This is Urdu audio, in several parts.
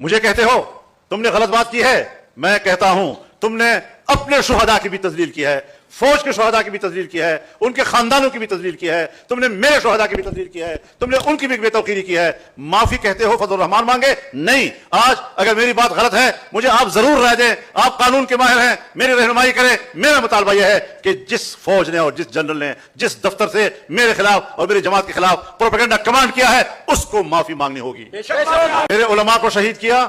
مجھے کہتے ہو تم نے غلط بات کی ہے، میں کہتا ہوں تم نے اپنے شہداء کی بھی تذلیل کی ہے، فوج کے شہداء کی بھی تذلیل کی ہے، ان کے خاندانوں کی بھی تذلیل کی ہے، تم نے میرے شہداء کی بھی تذلیل کی ہے، تم نے ان کی بھی بے توقیری کی ہے۔ معافی کہتے ہو فضل الرحمان مانگے؟ نہیں۔ آج اگر میری بات غلط ہے مجھے آپ ضرور رائے دیں، آپ قانون کے ماہر ہیں، میری رہنمائی کریں۔ میرا مطالبہ یہ ہے کہ جس فوج نے اور جس جنرل نے جس دفتر سے میرے خلاف اور میری جماعت کے خلاف پروپیگنڈا کمانڈ کیا ہے اس کو معافی مانگنی ہوگی۔ میرے علماء کو شہید کیا،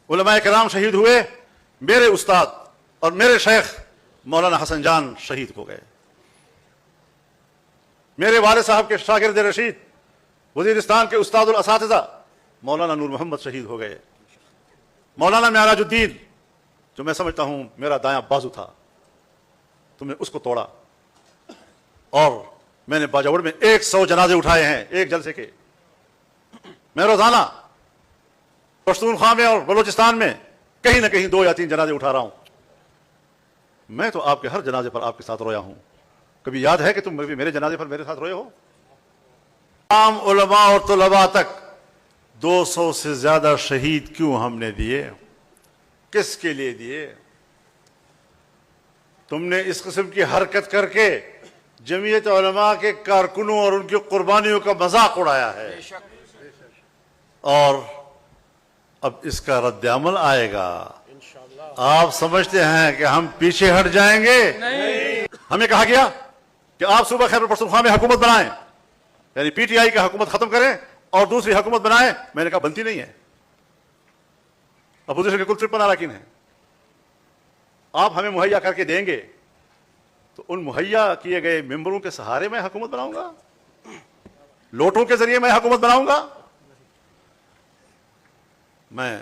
علماء کرام شہید ہوئے، میرے استاد اور میرے شیخ مولانا حسن جان شہید ہو گئے، میرے والد صاحب کے شاگرد رشید وزیرستان کے استاد الاساتذہ مولانا نور محمد شہید ہو گئے، مولانا معراج الدین جو میں سمجھتا ہوں میرا دایاں بازو تھا، تم نے اس کو توڑا، اور میں نے باجوڑ میں 100 جنازے اٹھائے ہیں ایک جلسے کے۔ میں روزانہ پشتونخوا میں اور بلوچستان میں کہیں نہ کہیں 2 یا 3 جنازے اٹھا رہا ہوں۔ میں تو آپ کے ہر جنازے پر آپ کے ساتھ رویا ہوں، کبھی یاد ہے کہ تم کبھی میرے جنازے پر میرے ساتھ روئے ہو؟ تمام علماء اور طلباء تک 200 سے زیادہ شہید کیوں ہم نے دیے؟ کس کے لیے دیے؟ تم نے اس قسم کی حرکت کر کے جمعیت علماء کے کارکنوں اور ان کی قربانیوں کا مذاق اڑایا ہے، اور اب اس کا رد عمل آئے گا۔ آپ سمجھتے ہیں کہ ہم پیچھے ہٹ جائیں گے؟ ہمیں کہا گیا کہ آپ صوبہ خیبر پختونخوا میں حکومت بنائیں، یعنی پی ٹی آئی کی حکومت ختم کریں اور دوسری حکومت بنائیں۔ میں نے کہا بنتی نہیں ہے، اپوزیشن کے کل 53 اراکین ہیں، آپ ہمیں مہیا کر کے دیں گے تو ان مہیا کیے گئے ممبروں کے سہارے میں حکومت بناؤں گا، لوٹوں کے ذریعے میں حکومت بناؤں گا؟ میں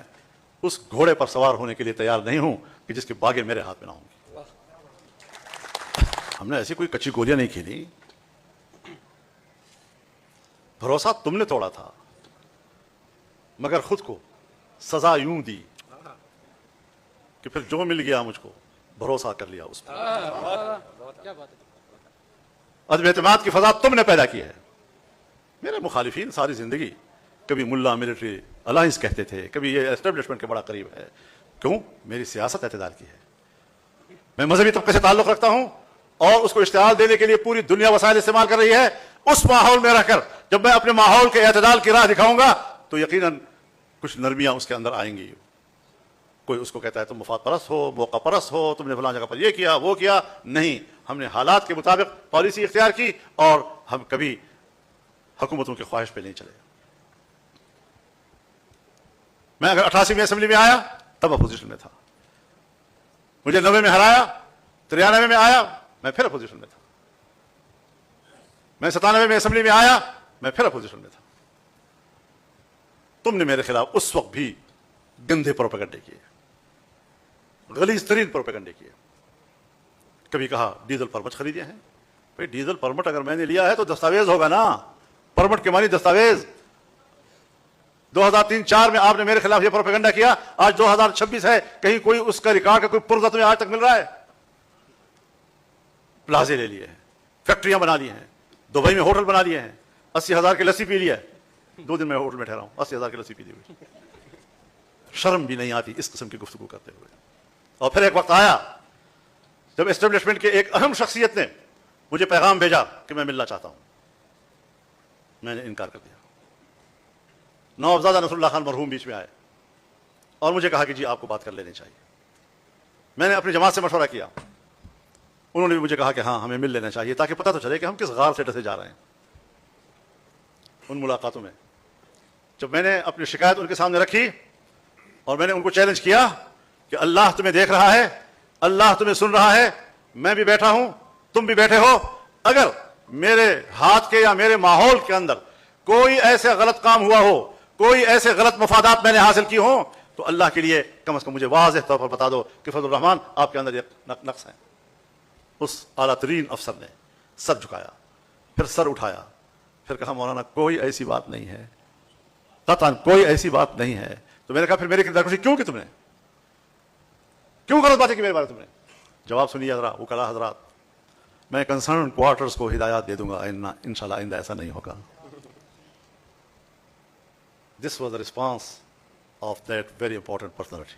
اس گھوڑے پر سوار ہونے کے لیے تیار نہیں ہوں کہ جس کی باگیں میرے ہاتھ میں نہ ہوں گی۔ ہم نے ایسی کوئی کچی گولیاں نہیں کھیلی، بھروسہ تم نے توڑا تھا، مگر خود کو سزا یوں دی کہ پھر جو مل گیا مجھ کو بھروسہ کر لیا اس پر۔ عدم اعتماد کی فضا تم نے پیدا کی ہے۔ میرے مخالفین ساری زندگی کبھی ملا ملٹری الائنس کہتے تھے، کبھی یہ اسٹیبلشمنٹ کے بڑا قریب ہے۔ کیوں؟ میری سیاست اعتدال کی ہے، میں مذہبی طبقے سے تعلق رکھتا ہوں اور اس کو اشتعال دینے کے لیے پوری دنیا وسائل استعمال کر رہی ہے۔ اس ماحول میں رہ کر جب میں اپنے ماحول کے اعتدال کی راہ دکھاؤں گا تو یقیناً کچھ نرمیاں اس کے اندر آئیں گی۔ کوئی اس کو کہتا ہے تم مفاد پرست ہو، موقع پرست ہو، تم نے فلاں جگہ پر یہ کیا وہ کیا۔ نہیں، ہم نے حالات کے مطابق پالیسی اختیار کی اور ہم کبھی حکومتوں کی خواہش پہ نہیں چلے۔ میں اگر 88 میں اسمبلی میں آیا تب اپوزیشن میں تھا، مجھے 90 میں ہرایا، 93 میں آیا میں پھر اپوزیشن میں تھا، میں 97 میں اسمبلی میں آیا میں پھر اپوزیشن میں تھا۔ تم نے میرے خلاف اس وقت بھی گندے پروپیگنڈے کیے، غلیظ ترین پروپیگنڈے کیے۔ کبھی کہا ڈیزل پرمٹ خریدے ہیں۔ بھائی ڈیزل پرمٹ اگر میں نے لیا ہے تو دستاویز ہوگا نا، پرمٹ کے معنی دستاویز۔ 2003-04 میں آپ نے میرے خلاف یہ پروپیگنڈا کیا، آج 2026 ہے، کہیں کوئی اس کا ریکارڈ کا کوئی پرزہ تمہیں آج تک مل رہا ہے؟ پلازے لے لیے ہیں، فیکٹریاں بنا لی ہیں، دبئی میں ہوٹل بنا لیے ہیں، 80,000 کی لسی پی لیا ہے۔ 2 دن میں ہوٹل میں ٹھہرا ہوں، 80,000 کی لسی پی لی ہوئی، شرم بھی نہیں آتی اس قسم کی گفتگو کرتے ہوئے۔ اور پھر ایک وقت آیا جب اسٹیبلشمنٹ کے ایک اہم شخصیت نے مجھے پیغام بھیجا کہ میں ملنا چاہتا ہوں، میں نے انکار کر دیا۔ نوابزادہ نصر اللہ خان مرحوم بیچ میں آئے اور مجھے کہا کہ جی آپ کو بات کر لینی چاہیے۔ میں نے اپنی جماعت سے مشورہ کیا، انہوں نے بھی مجھے کہا کہ ہاں ہمیں مل لینا چاہیے تاکہ پتہ تو چلے کہ ہم کس غار سے ڈسے جا رہے ہیں۔ ان ملاقاتوں میں جب میں نے اپنی شکایت ان کے سامنے رکھی اور میں نے ان کو چیلنج کیا کہ اللہ تمہیں دیکھ رہا ہے، اللہ تمہیں سن رہا ہے، میں بھی بیٹھا ہوں، تم بھی بیٹھے ہو، اگر میرے ہاتھ کے یا میرے ماحول کے اندر کوئی ایسے غلط کام ہوا ہو، کوئی ایسے غلط مفادات میں نے حاصل کی ہوں تو اللہ کے لیے کم از کم مجھے واضح طور پر بتا دو کہ فضل الرحمان آپ کے اندر یہ نقص ہے۔ اس اعلیٰ ترین افسر نے سر جھکایا، پھر سر اٹھایا، پھر کہا مولانا کوئی ایسی بات نہیں ہے، قطعاً کوئی ایسی بات نہیں ہے۔ تو میں نے کہا پھر میری کردار کشی کیوں کی تم نے، کیوں غلط باتیں کی میرے بارے تم نے؟ جواب سنیے حضرات، وکلاء حضرات، میں کنسرن کوارٹرز کو ہدایات دے دوں گا، انشاءاللہ آئندہ ایسا نہیں ہوگا۔ This was the response of that very important personality.